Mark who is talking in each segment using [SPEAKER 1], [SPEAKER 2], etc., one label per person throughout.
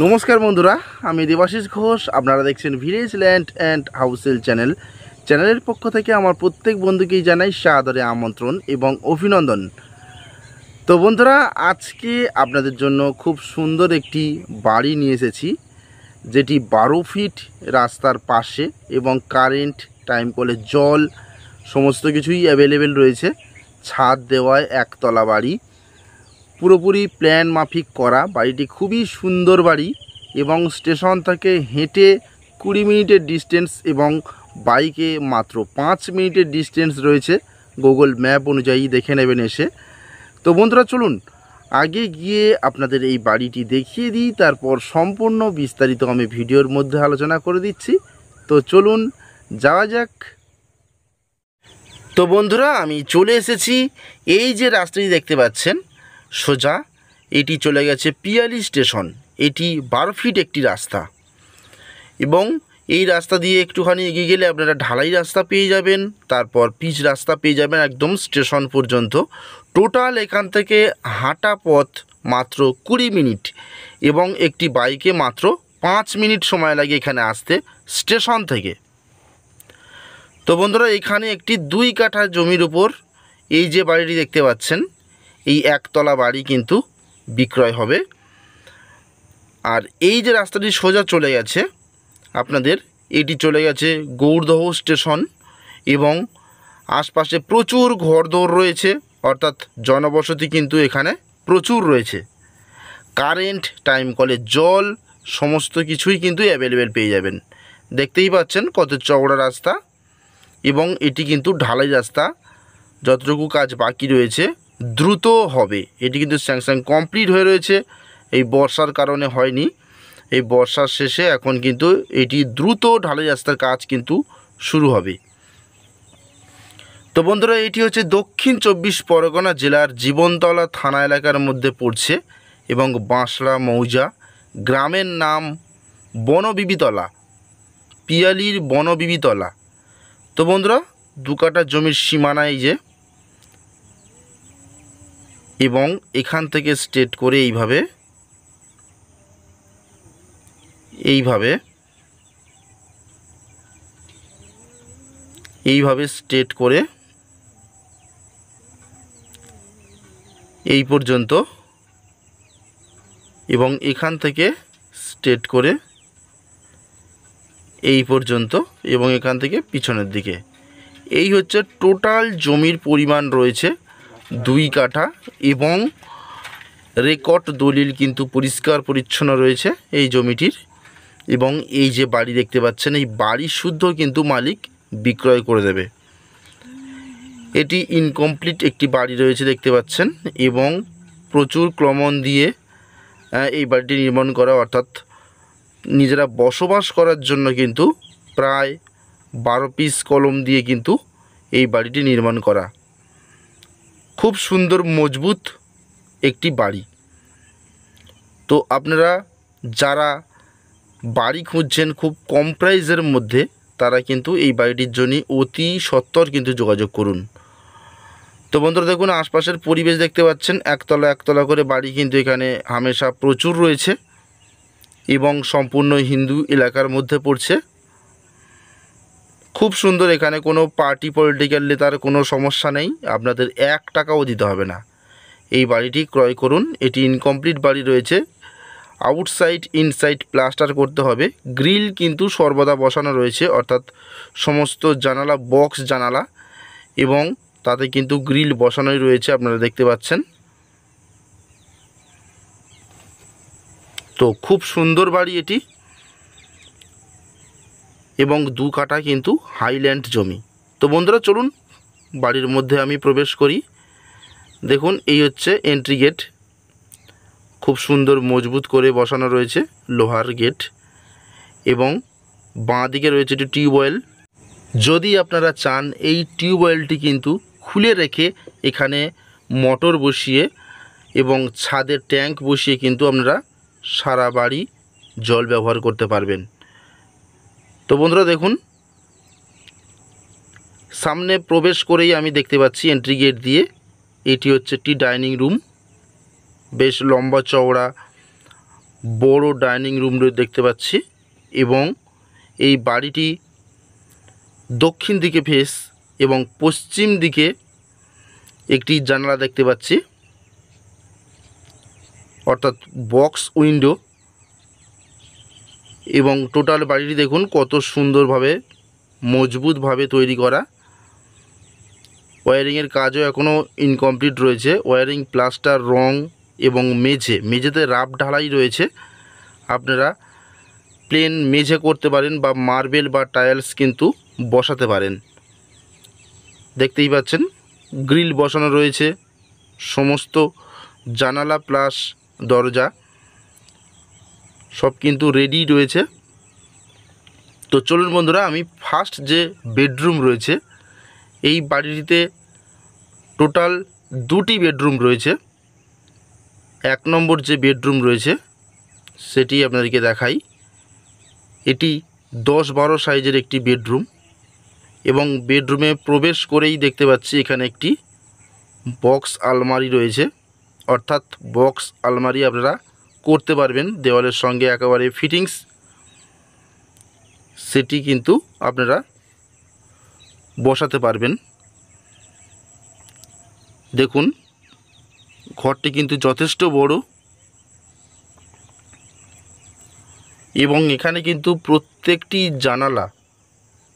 [SPEAKER 1] নমস্কার বন্ধুরা, আমি দেবাশিস ঘোষ। আপনারা দেখছেন ভিলেজ ল্যান্ড অ্যান্ড হাউসেল চ্যানেলের পক্ষ থেকে আমার প্রত্যেক বন্ধুকেই জানাই সাদরে আমন্ত্রণ এবং অভিনন্দন। তো বন্ধুরা, আজকে আপনাদের জন্য খুব সুন্দর একটি বাড়ি নিয়ে এসেছি, যেটি 12 ফিট রাস্তার পাশে এবং কারেন্ট, টাইম কলের জল সমস্ত কিছুই অ্যাভেলেবেল রয়েছে। ছাদ দেওয়ায় একতলা বাড়ি, পুরোপুরি প্ল্যান মাফিক করা। বাড়িটি খুবই সুন্দর বাড়ি এবং স্টেশন থেকে হেঁটে 20 মিনিটের ডিস্টেন্স এবং বাইকে মাত্র 5 মিনিটের ডিস্টেন্স রয়েছে। গুগল ম্যাপ অনুযায়ী দেখে নেবেন এসে। তো বন্ধুরা, চলুন আগে গিয়ে আপনাদের এই বাড়িটি দেখিয়ে দিই, তারপর সম্পূর্ণ বিস্তারিত আমি ভিডিওর মধ্যে আলোচনা করে দিচ্ছি। তো চলুন যাওয়া যাক। তো বন্ধুরা, আমি চলে এসেছি। এই যে রাস্তাটি দেখতে পাচ্ছেন সোজা, এটি চলে গেছে পিয়ালি স্টেশন। এটি 12 ফিট একটি রাস্তা এবং এই রাস্তা দিয়ে একটুখানি এগিয়ে গেলে আপনারা ঢালাই রাস্তা পেয়ে যাবেন, তারপর পিচ রাস্তা পেয়ে যাবেন একদম স্টেশন পর্যন্ত। টোটাল এখান থেকে হাঁটা পথ মাত্র 20 মিনিট এবং একটি বাইকে মাত্র 5 মিনিট সময় লাগে এখানে আসতে স্টেশন থেকে। তো বন্ধুরা, এখানে একটি 2 কাঠা জমির উপর এই যে বাড়িটি দেখতে পাচ্ছেন, এই একতলা বাড়ি কিন্তু বিক্রয় হবে। আর এই যে রাস্তাটি সোজা চলে গেছে আপনাদের, এটি চলে গেছে গৌরদহ স্টেশন এবং আশপাশে প্রচুর ঘরদোর রয়েছে, অর্থাৎ জনবসতি কিন্তু এখানে প্রচুর রয়েছে। কারেন্ট, টাইম কলের জল সমস্ত কিছুই কিন্তু অ্যাভেলেবেল পেয়ে যাবেন। দেখতেই পাচ্ছেন কত চওড়া রাস্তা এবং এটি কিন্তু ঢালাই রাস্তা। যতটুকু কাজ বাকি রয়েছে দ্রুত হবে। এটি কিন্তু স্যাংশন কমপ্লিট হয়ে রয়েছে, এই বর্ষার কারণে হয়নি। এই বর্ষার শেষে এখন কিন্তু এটি দ্রুত ঢালাই রাস্তার কাজ কিন্তু শুরু হবে। তো বন্ধুরা, এটি হচ্ছে দক্ষিণ 24 পরগনা জেলার জীবনতলা থানা এলাকার মধ্যে পড়ছে এবং বাঁশড়া মৌজা। গ্রামের নাম বনবিবিতলা, পিয়ালির বনবিবিতলা। তো বন্ধুরা, 2 কাঠা জমির সীমানা এই যে, এবং এখান থেকে স্ট্রেট করে এইভাবে স্ট্রেট করে এই পর্যন্ত এবং এখান থেকে স্ট্রেট করে এই পর্যন্ত এবং এখান থেকে পিছনের দিকে। এই হচ্ছে টোটাল জমির পরিমাণ রয়েছে 2 কাঠা এবং রেকর্ড দলিল কিন্তু পরিষ্কার পরিচ্ছন্ন রয়েছে এই জমিটির। এবং এই যে বাড়ি দেখতে পাচ্ছেন, এই বাড়ি শুদ্ধ কিন্তু মালিক বিক্রয় করে দেবে। এটি ইনকমপ্লিট একটি বাড়ি রয়েছে দেখতে পাচ্ছেন এবং প্রচুর ক্রমণ দিয়ে এই বাড়িটি নির্মাণ করা, অর্থাৎ নিজেরা বসবাস করার জন্য কিন্তু প্রায় 12 পিস কলম দিয়ে কিন্তু এই বাড়িটি নির্মাণ করা। খুব সুন্দর মজবুত একটি বাড়ি। তো আপনারা যারা বাড়ি খুঁজছেন খুব কম প্রাইসের মধ্যে, তারা কিন্তু এই বাড়িটির জন্য অতি সত্বর কিন্তু যোগাযোগ করুন। তো বন্ধুরা, দেখুন আশপাশের পরিবেশ দেখতে পাচ্ছেন, একতলা করে বাড়ি কিন্তু এখানে হামেশা প্রচুর রয়েছে এবং সম্পূর্ণ হিন্দু এলাকার মধ্যে পড়ছে। খুব সুন্দর। এখানে কোনো পার্টি পলিটিক্যাল নেতার কোনো সমস্যা নেই, আপনাদের 1 টাকাও দিতে হবে না। এই বাড়িটি ক্রয় করুন। এটি ইনকমপ্লিট বাড়ি রয়েছে, আউটসাইড ইনসাইড প্লাস্টার করতে হবে। গ্রিল কিন্তু সর্বদা বসানো রয়েছে, অর্থাৎ সমস্ত জানালা বক্স জানালা এবং তাতে কিন্তু গ্রিল বসানোই রয়েছে, আপনারা দেখতে পাচ্ছেন। তো খুব সুন্দর বাড়ি এটি এবং 2 কাঠা কিন্তু হাইল্যান্ড জমি। তো বন্ধুরা, চলুন বাড়ির মধ্যে আমি প্রবেশ করি। দেখুন এই হচ্ছে এন্ট্রি গেট, খুব সুন্দর মজবুত করে বসানো রয়েছে লোহার গেট এবং বাঁ দিকে রয়েছে একটি টিউবওয়েল। যদি আপনারা চান এই টিউবওয়েলটি কিন্তু খুলে রেখে এখানে মোটর বসিয়ে এবং ছাদের ট্যাঙ্ক বসিয়ে কিন্তু আপনারা সারা বাড়ি জল ব্যবহার করতে পারবেন। তো বন্ধুরা, দেখুন সামনে প্রবেশ করেই আমি দেখতে পাচ্ছি এন্ট্রি গেট দিয়ে এটি হচ্ছে একটি ডাইনিং রুম। বেশ লম্বা চওড়া বড় ডাইনিং রুম দেখতে পাচ্ছি এবং এই বাড়িটি দক্ষিণ দিকে ফেস এবং পশ্চিম দিকে একটি জানালা দেখতে পাচ্ছি, অর্থাৎ বক্স উইন্ডো। এবং টোটাল বাড়িটি দেখুন কত সুন্দরভাবে মজবুতভাবে তৈরি করা। ওয়্যারিংয়ের কাজও এখনও ইনকমপ্লিট রয়েছে। ওয়্যারিং, প্লাস্টার, রং এবং মেঝেতে রাফ ঢালাই রয়েছে। আপনারা প্লেন মেঝে করতে পারেন বা মার্বেল বা টাইলস কিন্তু বসাতে পারেন। দেখতেই পাচ্ছেন গ্রিল বসানো রয়েছে, সমস্ত জানালা প্লাস দরজা সব কিন্তু রেডি রয়েছে। তো চলুন বন্ধুরা, আমি ফার্স্ট যে বেডরুম রয়েছে, এই বাড়িটিতে টোটাল 2টি বেডরুম রয়েছে। 1 নম্বর যে বেডরুম রয়েছে সেটি আপনাদেরকে দেখাই। এটি 10-12 সাইজের একটি বেডরুম এবং বেডরুমে প্রবেশ করেই দেখতে পাচ্ছি এখানে একটি বক্স আলমারি রয়েছে, অর্থাৎ বক্স আলমারি আপনারা করতে পারবেন দেওয়ালের সঙ্গে একেবারে ফিটিংস, সেটি কিন্তু আপনারা বসাতে পারবেন। দেখুন ঘরটি কিন্তু যথেষ্ট বড় এবং এখানে কিন্তু প্রত্যেকটি জানালা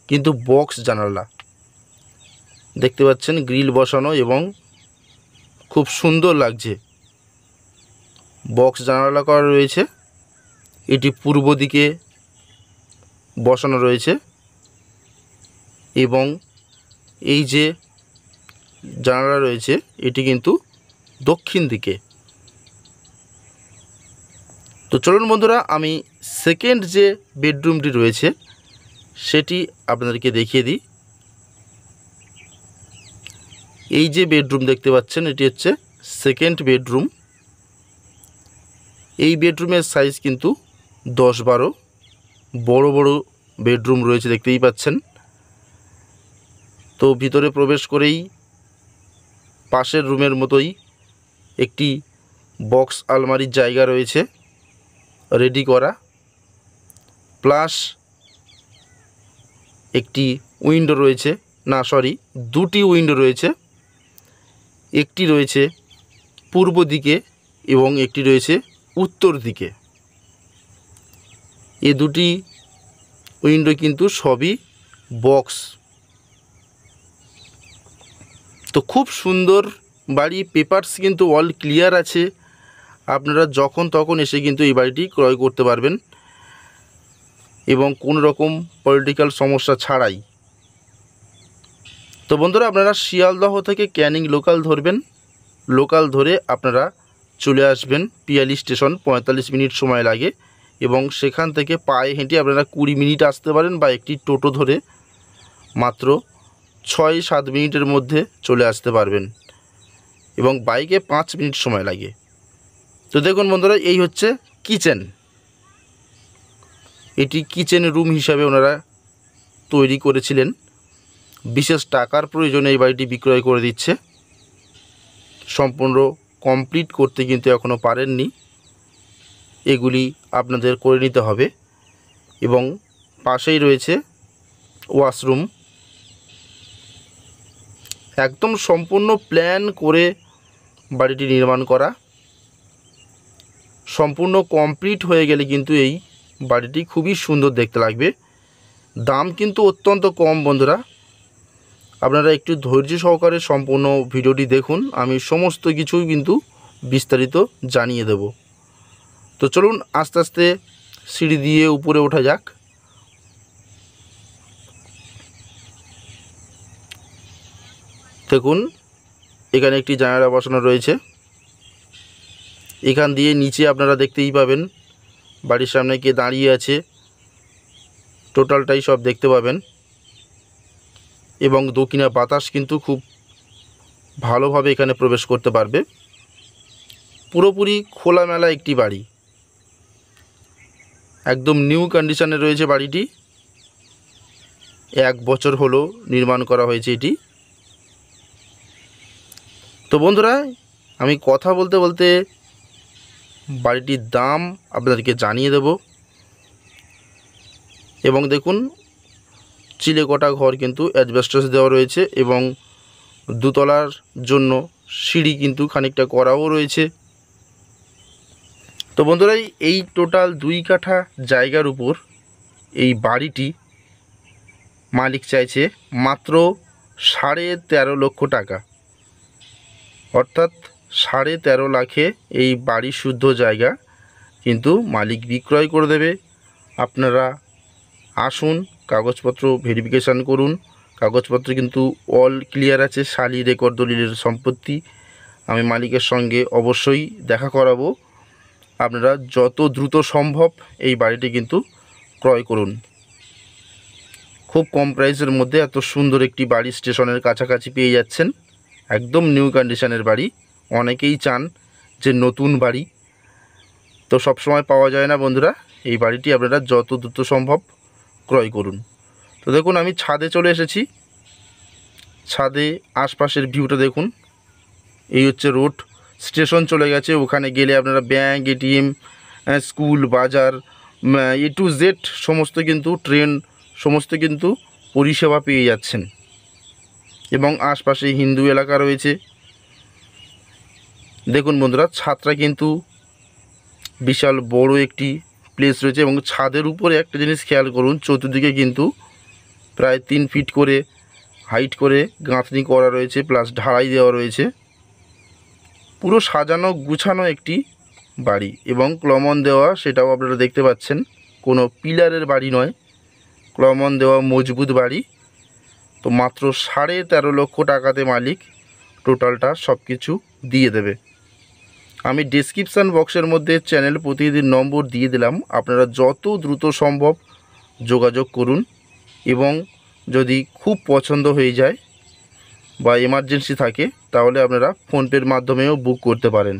[SPEAKER 1] কিন্তু বক্স জানালা দেখতে পাচ্ছেন, গ্রিল বসানো এবং খুব সুন্দর লাগছে। বক্স জানালা করা রয়েছে, এটি পূর্ব দিকে বসানো রয়েছে এবং এই যে জানালা রয়েছে এটি কিন্তু দক্ষিণ দিকে। তো চলুন বন্ধুরা, আমি সেকেন্ড যে বেডরুমটি রয়েছে সেটি আপনাদেরকে দেখিয়ে দিই। এই যে বেডরুম দেখতে পাচ্ছেন এটি হচ্ছে সেকেন্ড বেডরুম। এই বেডরুমের সাইজ কিন্তু 10-12 বড় বড় বেডরুম রয়েছে, দেখতেই পাচ্ছেন। তো ভিতরে প্রবেশ করেই পাশের রুমের মতোই একটি বক্স আলমারির জায়গা রয়েছে রেডি করা, প্লাস একটি উইন্ডো রয়েছে, না সরি 2টি উইন্ডো রয়েছে। একটি রয়েছে পূর্ব দিকে এবং একটি রয়েছে উত্তর দিকে। এই 2টি উইন্ডো কিন্তু সবই বক্স। তো খুব সুন্দর বাড়ি, পেপারস কিন্তু অল ক্লিয়ার আছে। আপনারা যখন তখন এসে কিন্তু এই বাড়িটি ক্রয় করতে পারবেন এবং কোনো রকম পলিটিক্যাল সমস্যা ছাড়াই। তো বন্ধুরা, আপনারা শিয়ালদহ থেকে ক্যানিং লোকাল ধরবেন, লোকাল ধরে আপনারা চলে আসবেন পিয়ালি স্টেশন। 45 মিনিট সময় লাগে এবং সেখান থেকে পায়ে হেঁটে আপনারা 20 মিনিট আসতে পারেন বা একটি টোটো ধরে মাত্র 6-7 মিনিটের মধ্যে চলে আসতে পারবেন এবং বাইকে 5 মিনিট সময় লাগে। তো দেখুন বন্ধুরা, এই হচ্ছে কিচেন। এটি কিচেন রুম হিসাবে ওনারা তৈরি করেছিলেন। বিশেষ টাকার প্রয়োজনে এই বাড়িটি বিক্রয় করে দিচ্ছে। সম্পূর্ণ কমপ্লিট করতে কিন্তু এখনও পারেননি, এগুলি আপনাদের করে নিতে হবে। এবং পাশেই রয়েছে ওয়াশরুম। একদম সম্পূর্ণ প্ল্যান করে বাড়িটি নির্মাণ করা। সম্পূর্ণ কমপ্লিট হয়ে গেলে কিন্তু এই বাড়িটি খুবই সুন্দর দেখতে লাগবে। দাম কিন্তু অত্যন্ত কম বন্ধুরা, আপনারা একটু ধৈর্য সহকারে সম্পূর্ণ ভিডিওটি দেখুন, আমি সমস্ত কিছুই কিন্তু বিস্তারিত জানিয়ে দেব। তো চলুন আস্তে আস্তে সিঁড়ি দিয়ে উপরে ওঠা যাক। দেখুন এখানে একটি জানালা বসানো রয়েছে। এখান দিয়ে নিচে আপনারা দেখতেই পাবেন বাড়ির সামনে কে দাঁড়িয়ে আছে, টোটালটাই সব দেখতে পাবেন এবং দক্ষিণা বাতাস কিন্তু খুব ভালোভাবে এখানে প্রবেশ করতে পারবে। পুরোপুরি খোলামেলা একটি বাড়ি, একদম নিউ কন্ডিশনে রয়েছে বাড়িটি। 1 বছর হলো নির্মাণ করা হয়েছে এটি। তো বন্ধুরা, আমি কথা বলতে বলতে বাড়িটির দাম আপনাদেরকে জানিয়ে দেব। এবং দেখুন চিলেকোঠা ঘর কিন্তু অ্যাসবেস্টস দেওয়া রয়েছে এবং দোতলার জন্য সিঁড়ি কিন্তু খানিকটা করাও রয়েছে। তো বন্ধুরা এই টোটাল 2 কাঠা জায়গার উপর এই বাড়িটি মালিক চাইছে মাত্র 13.5 লক্ষ টাকা, অর্থাৎ 13.5 লাখে এই বাড়ি শুদ্ধ জায়গা কিন্তু মালিক বিক্রয় করে দেবে। আপনারা আসুন, কাগজপত্র ভেরিফিকেশান করুন। কাগজপত্র কিন্তু অল ক্লিয়ার আছে, শালি রেকর্ড দলিলের সম্পত্তি। আমি মালিকের সঙ্গে অবশ্যই দেখা করাবো। আপনারা যত দ্রুত সম্ভব এই বাড়িটি কিন্তু ক্রয় করুন। খুব কম প্রাইসের মধ্যে এত সুন্দর একটি বাড়ি স্টেশনের কাছাকাছি পেয়ে যাচ্ছেন। একদম নিউ কন্ডিশনের বাড়ি। অনেকেই চান যে নতুন বাড়ি, তো সবসময় পাওয়া যায় না বন্ধুরা। এই বাড়িটি আপনারা যত দ্রুত সম্ভব ক্রয় করুন। তো দেখুন আমি ছাদে চলে এসেছি। ছাদে আশপাশের ভিউটা দেখুন। এই হচ্ছে রোড, স্টেশন চলে গেছে। ওখানে গেলে আপনারা ব্যাংক, এটিএম, স্কুল, বাজার, A to Z সমস্ত কিন্তু ট্রেন সমস্ত কিন্তু পরিষেবা পেয়ে যাচ্ছেন। এবং আশপাশে হিন্দু এলাকা রয়েছে। দেখুন বন্ধুরা ছাদটা কিন্তু বিশাল বড় একটি প্লেস রয়েছে এবং ছাদের উপরে একটা জিনিস খেয়াল করুন, চতুর্দিকে কিন্তু প্রায় 3 ফিট করে হাইট করে গাঁথনি করা রয়েছে, প্লাস ঢালাই দেওয়া রয়েছে। পুরো সাজানো গুছানো একটি বাড়ি এবং ক্লমন দেওয়া, সেটাও আপনারা দেখতে পাচ্ছেন। কোনো পিলারের বাড়ি নয়, ক্লমন দেওয়া মজবুত বাড়ি। তো মাত্র 13.5 লক্ষ টাকাতে মালিক টোটালটা সব কিছু দিয়ে দেবে। আমি ডেসক্রিপশান বক্সের মধ্যে চ্যানেল প্রতিনিধির নম্বর দিয়ে দিলাম। আপনারা যত দ্রুত সম্ভব যোগাযোগ করুন এবং যদি খুব পছন্দ হয়ে যায় বা এমার্জেন্সি থাকে তাহলে আপনারা ফোনপের মাধ্যমেও বুক করতে পারেন।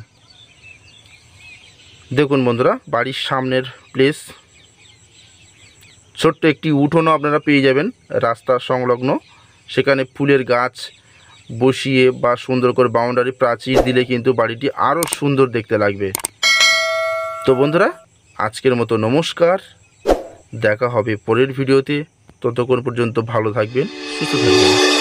[SPEAKER 1] দেখুন বন্ধুরা বাড়ির সামনের প্লেস, ছোট্ট একটি উঠোনও আপনারা পেয়ে যাবেন রাস্তা সংলগ্ন। সেখানে ফুলের গাছ বসিয়ে বা সুন্দর করে বাউন্ডারি প্রাচীর দিলে কিন্তু বাড়িটি আরও সুন্দর দেখতে লাগবে। তো বন্ধুরা আজকের মতো নমস্কার, দেখা হবে পরের ভিডিওতে। ততক্ষণ পর্যন্ত ভালো থাকবেন, সুস্থ থাকবেন।